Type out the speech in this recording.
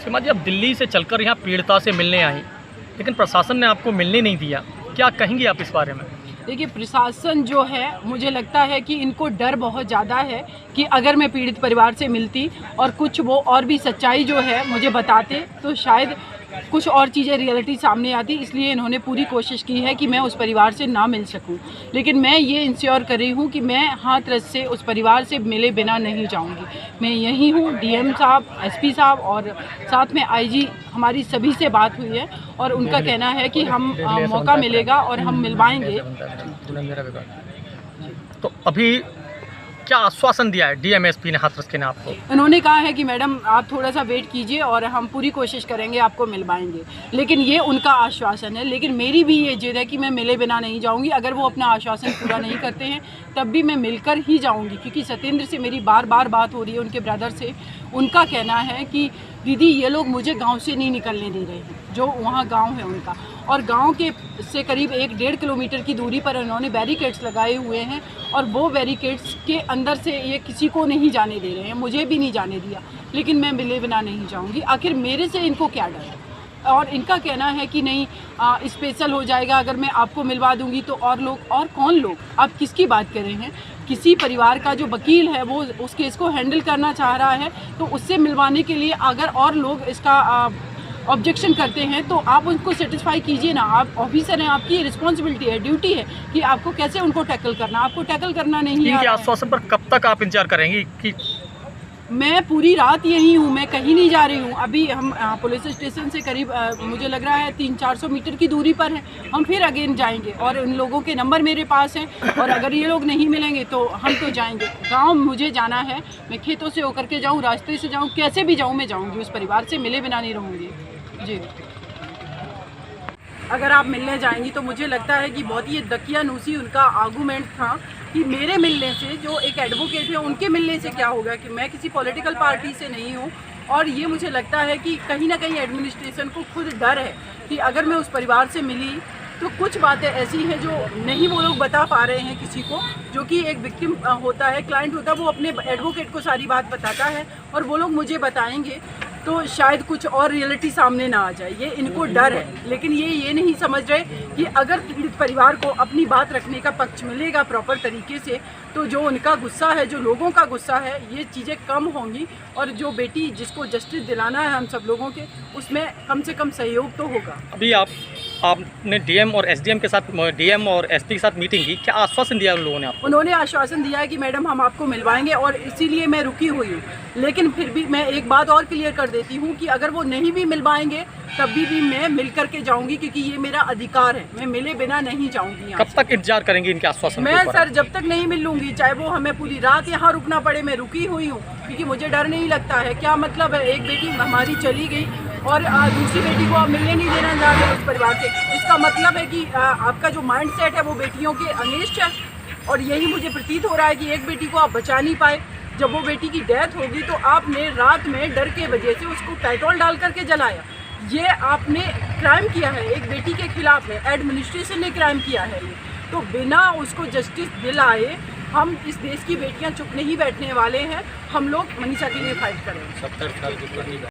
सीमा जी, अब दिल्ली से चलकर यहाँ पीड़िता से मिलने आई, लेकिन प्रशासन ने आपको मिलने नहीं दिया, क्या कहेंगी आप इस बारे में? देखिए, प्रशासन जो है, मुझे लगता है कि इनको डर बहुत ज़्यादा है कि अगर मैं पीड़ित परिवार से मिलती और कुछ वो और भी सच्चाई जो है मुझे बताते तो शायद कुछ और चीज़ें रियलिटी सामने आती, इसलिए इन्होंने पूरी कोशिश की है कि मैं उस परिवार से ना मिल सकूं। लेकिन मैं ये इंश्योर कर रही हूँ कि मैं हाथ रस से उस परिवार से मिले बिना नहीं जाऊँगी। मैं यहीं हूँ, डीएम साहब, एसपी साहब और साथ में आईजी, हमारी सभी से बात हुई है और उनका कहना है कि हम मौका मिलेगा और हम मिलवाएंगे। तो अभी क्या आश्वासन दिया है डीएम एसपी ने हाथरस के ने आपको? उन्होंने कहा है कि मैडम आप थोड़ा सा वेट कीजिए और हम पूरी कोशिश करेंगे, आपको मिलवाएंगे। लेकिन ये उनका आश्वासन है, लेकिन मेरी भी ये जिद है कि मैं मिले बिना नहीं जाऊंगी। अगर वो अपना आश्वासन पूरा नहीं करते हैं तब भी मैं मिलकर ही जाऊंगी, क्योंकि सत्येंद्र से मेरी बार बार बात हो रही है, उनके ब्रदर से। उनका कहना है कि दीदी ये लोग मुझे गाँव से नहीं निकलने दे रहे हैं, जो वहाँ गाँव है उनका, और गांव के से करीब 1-1.5 किलोमीटर की दूरी पर उन्होंने बैरिकेड्स लगाए हुए हैं और वो बैरिकेड्स के अंदर से ये किसी को नहीं जाने दे रहे हैं, मुझे भी नहीं जाने दिया। लेकिन मैं मिले बिना नहीं जाऊंगी। आखिर मेरे से इनको क्या डर है? और इनका कहना है कि नहीं स्पेशल हो जाएगा अगर मैं आपको मिलवा दूंगी तो और लोग, और कौन लोग? आप किसकी बात कर रहे हैं? किसी परिवार का जो वकील है वो उस केस को हैंडल करना चाह रहा है, तो उससे मिलवाने के लिए अगर और लोग इसका ऑब्जेक्शन करते हैं तो आप उनको सेटिस्फाई कीजिए ना। आप ऑफिसर हैं, आपकी रिस्पॉन्सिबिलिटी है, ड्यूटी है कि आपको कैसे उनको टैकल करना। आपको टैकल करना नहीं है। इनके आश्वासन पर कब तक आप इंतजार करेंगी? कि मैं पूरी रात यहीं हूँ, मैं कहीं नहीं जा रही हूँ। अभी हम पुलिस स्टेशन से करीब मुझे लग रहा है 300-400 मीटर की दूरी पर है। हम फिर अगेन जाएंगे और उन लोगों के नंबर मेरे पास हैं और अगर ये लोग नहीं मिलेंगे तो हम तो जाएंगे। गांव मुझे जाना है, मैं खेतों से होकर के जाऊँ, रास्ते से जाऊँ, कैसे भी जाऊँ मैं जाऊँगी। उस परिवार से मिले बिना नहीं रहूँगी जी। अगर आप मिलने जाएंगी तो मुझे लगता है कि बहुत ही दकियानूसी उनका आर्गूमेंट था कि मेरे मिलने से, जो एक एडवोकेट है उनके मिलने से क्या होगा, कि मैं किसी पॉलिटिकल पार्टी से नहीं हूँ। और ये मुझे लगता है कि कहीं ना कहीं एडमिनिस्ट्रेशन को खुद डर है कि अगर मैं उस परिवार से मिली तो कुछ बातें ऐसी हैं जो नहीं वो लोग बता पा रहे हैं किसी को। जो कि एक विक्टिम होता है, क्लाइंट होता है, वो अपने एडवोकेट को सारी बात बताता है और वो लोग मुझे बताएंगे तो शायद कुछ और रियलिटी सामने ना आ जाए। ये इनको डर है, लेकिन ये नहीं समझ रहे कि अगर पीड़ित परिवार को अपनी बात रखने का पक्ष मिलेगा प्रॉपर तरीके से तो जो उनका गुस्सा है, जो लोगों का गुस्सा है, ये चीज़ें कम होंगी और जो बेटी जिसको जस्टिस दिलाना है हम सब लोगों के, उसमें कम से कम सहयोग तो होगा। अभी आपने डीएम और एसडीएम के साथ, डीएम और एसपी के साथ मीटिंग की, क्या आश्वासन दिया उन लोगों ने आपको? उन्होंने आश्वासन दिया है कि मैडम हम आपको मिलवाएंगे और इसीलिए मैं रुकी हुई हूँ। लेकिन फिर भी मैं एक बात और क्लियर कर देती हूँ कि अगर वो नहीं भी मिलवाएंगे तभी भी मैं मिल करके जाऊंगी, क्योंकि ये मेरा अधिकार है। मैं मिले बिना नहीं जाऊंगी। कब तक इंतजार करेंगे इनके आश्वासन? मैं सर जब तक नहीं मिल लूंगी, चाहे वो हमें पूरी रात यहाँ रुकना पड़े, मैं रुकी हुई हूँ, क्योंकि मुझे डर नहीं लगता है। क्या मतलब है, एक बेटी हमारी चली गई और दूसरी बेटी को आप मिलने नहीं देना चाह रहे उस परिवार से। इसका मतलब है कि आपका जो माइंड सेट है वो बेटियों के अगेंस्ट है। और यही मुझे प्रतीत हो रहा है कि एक बेटी को आप बचा नहीं पाए। जब वो बेटी की डेथ होगी तो आपने रात में डर के वजह से उसको पेट्रोल डाल करके जलाया। ये आपने क्राइम किया है, एक बेटी के खिलाफ है, एडमिनिस्ट्रेशन ने क्राइम किया है ये। तो बिना उसको जस्टिस दिलाए हम इस देश की बेटियां चुप नहीं बैठने वाले हैं। हम लोग मनीषा के लिए फाइट करेंगे। 70 साल की